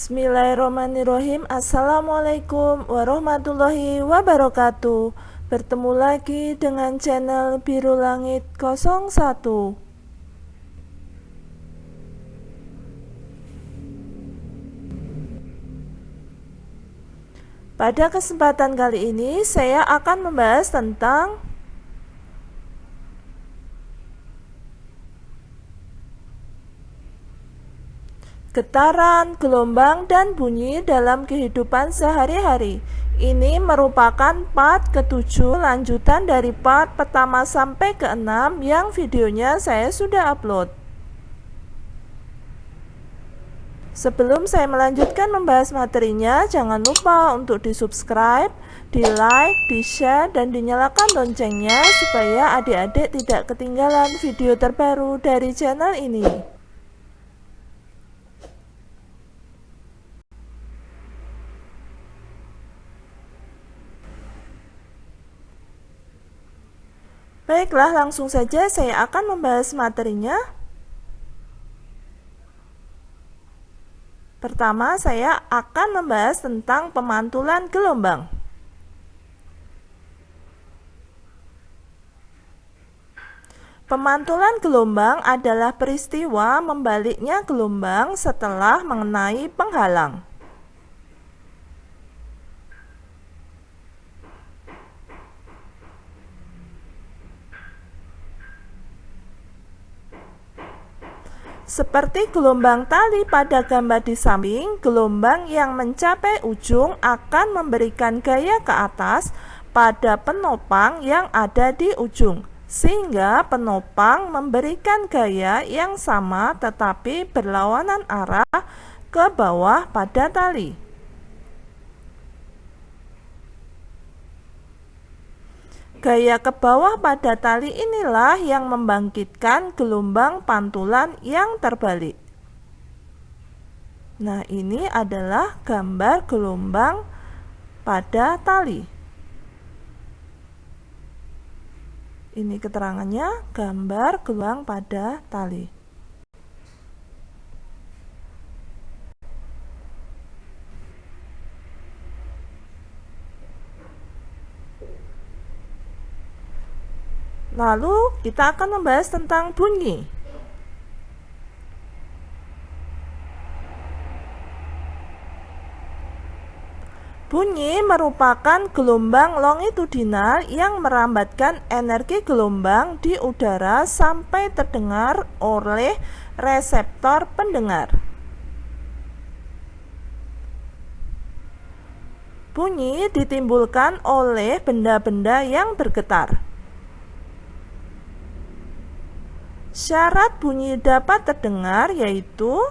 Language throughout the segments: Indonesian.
Bismillahirrahmanirrahim. Assalamualaikum warahmatullahi wabarakatuh. Bertemu lagi dengan channel Biru Langit 01. Pada kesempatan kali ini saya akan membahas tentang getaran, gelombang, dan bunyi dalam kehidupan sehari-hari. Ini merupakan part ke-7 lanjutan dari part pertama sampai ke-6 yang videonya saya sudah upload. Sebelum saya melanjutkan membahas materinya, jangan lupa untuk di-subscribe, di-like, di-share, dan dinyalakan loncengnya supaya adik-adik tidak ketinggalan video terbaru dari channel ini. Baiklah, langsung saja saya akan membahas materinya. Pertama, saya akan membahas tentang pemantulan gelombang. Pemantulan gelombang adalah peristiwa membaliknya gelombang setelah mengenai penghalang. Seperti gelombang tali pada gambar di samping, gelombang yang mencapai ujung akan memberikan gaya ke atas pada penopang yang ada di ujung, sehingga penopang memberikan gaya yang sama tetapi berlawanan arah ke bawah pada tali. Gaya ke bawah pada tali inilah yang membangkitkan gelombang pantulan yang terbalik. Nah, ini adalah gambar gelombang pada tali. Ini keterangannya, gambar gelombang pada tali. Lalu kita akan membahas tentang bunyi. Bunyi merupakan gelombang longitudinal yang merambatkan energi gelombang di udara sampai terdengar oleh reseptor pendengar. Bunyi ditimbulkan oleh benda-benda yang bergetar. Syarat bunyi dapat terdengar yaitu: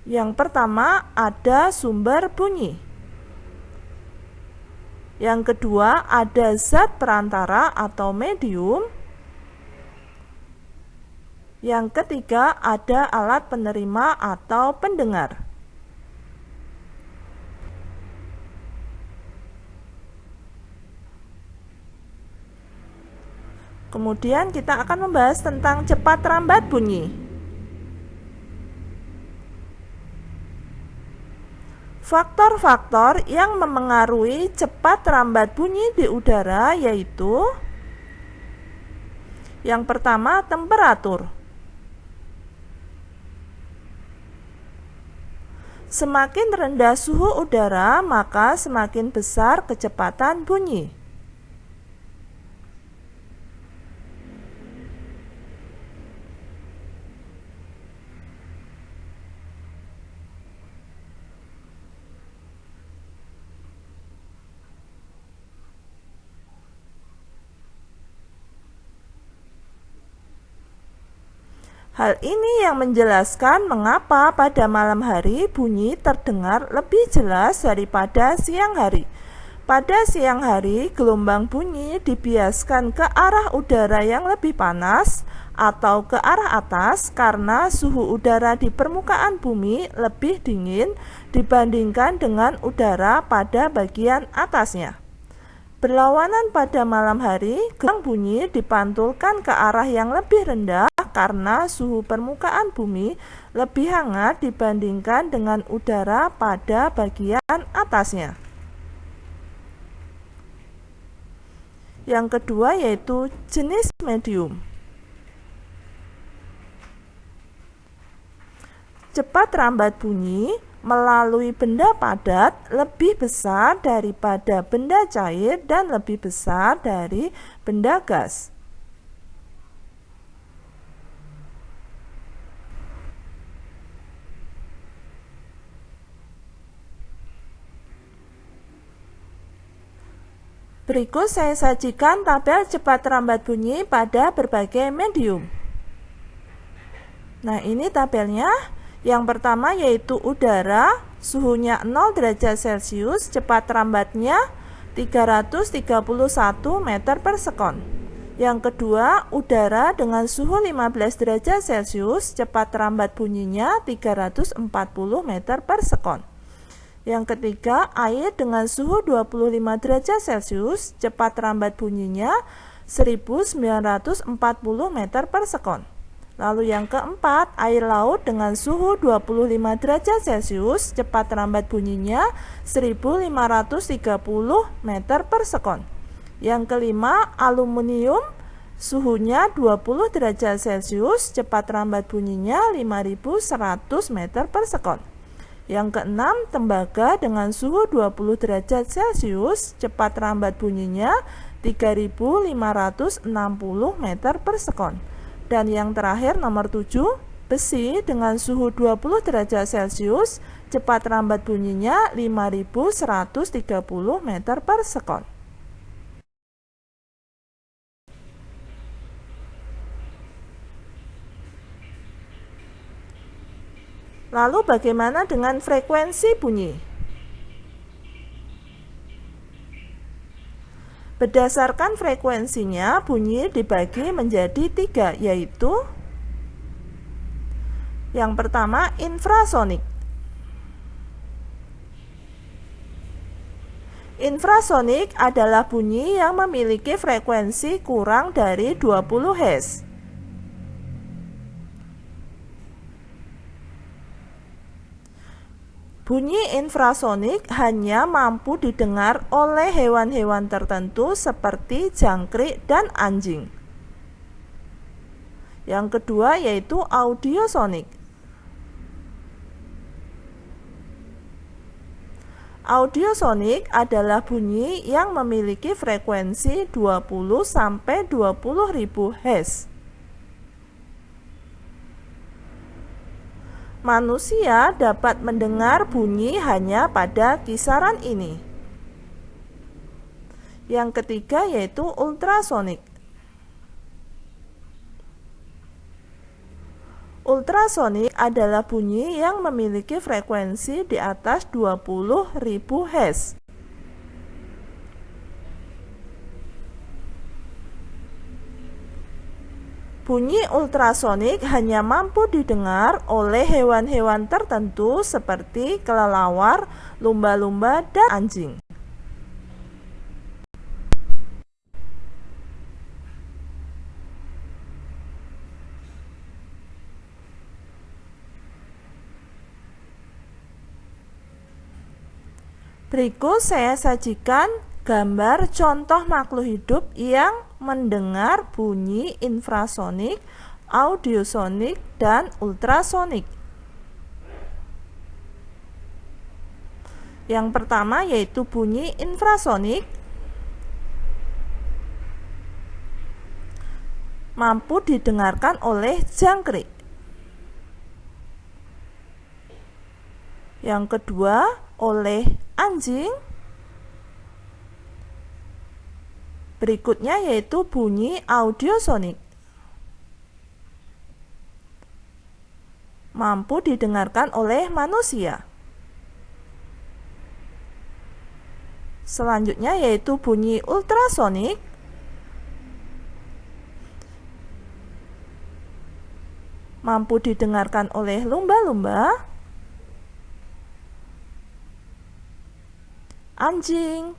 yang pertama, ada sumber bunyi. Yang kedua, ada zat perantara atau medium. Yang ketiga, ada alat penerima atau pendengar. Kemudian kita akan membahas tentang cepat rambat bunyi. Faktor-faktor yang memengaruhi cepat rambat bunyi di udara yaitu: yang pertama, temperatur. Semakin rendah suhu udara, maka semakin besar kecepatan bunyi. Hal ini yang menjelaskan mengapa pada malam hari bunyi terdengar lebih jelas daripada siang hari. Pada siang hari, gelombang bunyi dibiaskan ke arah udara yang lebih panas atau ke arah atas karena suhu udara di permukaan bumi lebih dingin dibandingkan dengan udara pada bagian atasnya. Berlawanan pada malam hari, gelombang bunyi dipantulkan ke arah yang lebih rendah karena suhu permukaan bumi lebih hangat dibandingkan dengan udara pada bagian atasnya. Yang kedua yaitu jenis medium. Cepat rambat bunyi melalui benda padat lebih besar daripada benda cair dan lebih besar dari benda gas. Berikut saya sajikan tabel cepat rambat bunyi pada berbagai medium. Nah, ini tabelnya. Yang pertama yaitu udara, suhunya 0 derajat Celcius, cepat rambatnya 331 meter per sekon. Yang kedua, udara dengan suhu 15 derajat Celcius, cepat rambat bunyinya 340 meter per sekon. Yang ketiga, air dengan suhu 25 derajat Celcius, cepat rambat bunyinya 1940 meter per sekon. Lalu yang keempat, air laut dengan suhu 25 derajat Celcius, cepat rambat bunyinya 1530 meter per sekon. Yang kelima, aluminium, suhunya 20 derajat Celcius, cepat rambat bunyinya 5100 meter per sekon. Yang keenam, tembaga dengan suhu 20 derajat Celcius, cepat rambat bunyinya 3560 meter per sekon. Dan yang terakhir nomor 7, besi dengan suhu 20 derajat Celcius, cepat rambat bunyinya 5130 meter per sekon. Lalu bagaimana dengan frekuensi bunyi? Berdasarkan frekuensinya, bunyi dibagi menjadi 3, yaitu yang pertama, infrasonik. Infrasonik adalah bunyi yang memiliki frekuensi kurang dari 20 Hz. Bunyi infrasonik hanya mampu didengar oleh hewan-hewan tertentu seperti jangkrik dan anjing. Yang kedua yaitu audiosonik. Audiosonik adalah bunyi yang memiliki frekuensi 20 sampai 20.000 Hz. Manusia dapat mendengar bunyi hanya pada kisaran ini. Yang ketiga yaitu ultrasonik. Ultrasonik adalah bunyi yang memiliki frekuensi di atas 20.000 Hz. Bunyi ultrasonik hanya mampu didengar oleh hewan-hewan tertentu seperti kelelawar, lumba-lumba, dan anjing. Berikut saya sajikan gambar contoh makhluk hidup yang mendengar bunyi infrasonik, audiosonik, dan ultrasonik. Yang pertama yaitu bunyi infrasonik, mampu didengarkan oleh jangkrik. Yang kedua oleh anjing. Berikutnya yaitu bunyi audiosonik, mampu didengarkan oleh manusia. Selanjutnya yaitu bunyi ultrasonik, mampu didengarkan oleh lumba-lumba, anjing,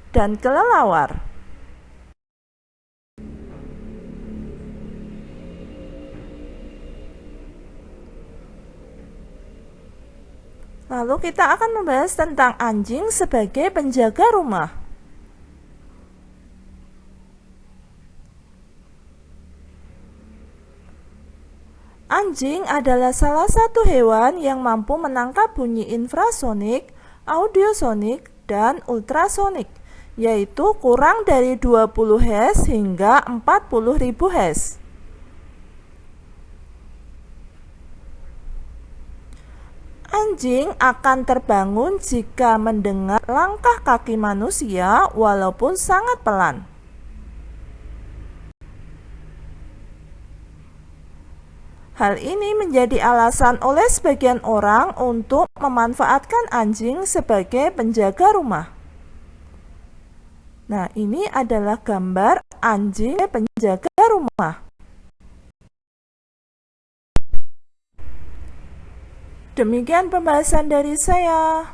dan kelelawar. Lalu kita akan membahas tentang anjing sebagai penjaga rumah. Anjing adalah salah satu hewan yang mampu menangkap bunyi infrasonik, audiosonik, dan ultrasonik, yaitu kurang dari 20 Hz hingga 40.000 Hz. Anjing akan terbangun jika mendengar langkah kaki manusia walaupun sangat pelan. Hal ini menjadi alasan oleh sebagian orang untuk memanfaatkan anjing sebagai penjaga rumah. Nah, ini adalah gambar anjing penjaga rumah. Demikian pembahasan dari saya.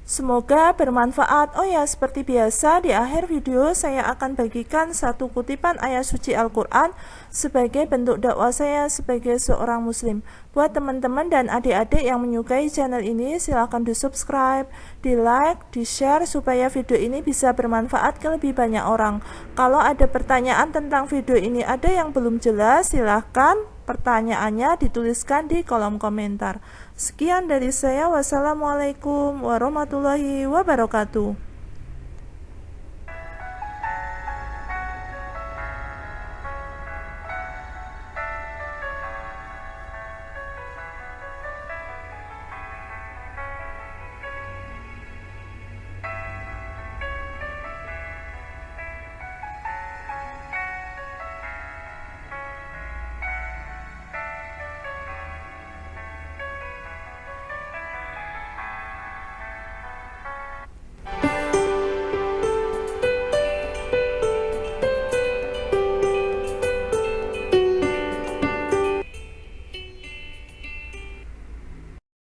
Semoga bermanfaat. Oh ya, seperti biasa di akhir video saya akan bagikan satu kutipan ayat suci Al-Quran sebagai bentuk dakwah saya sebagai seorang muslim. Buat teman-teman dan adik-adik yang menyukai channel ini, silahkan di subscribe, di like, di share supaya video ini bisa bermanfaat ke lebih banyak orang. Kalau ada pertanyaan tentang video ini ada yang belum jelas, silahkan pertanyaannya dituliskan di kolom komentar. Sekian dari saya. Wassalamualaikum warahmatullahi wabarakatuh.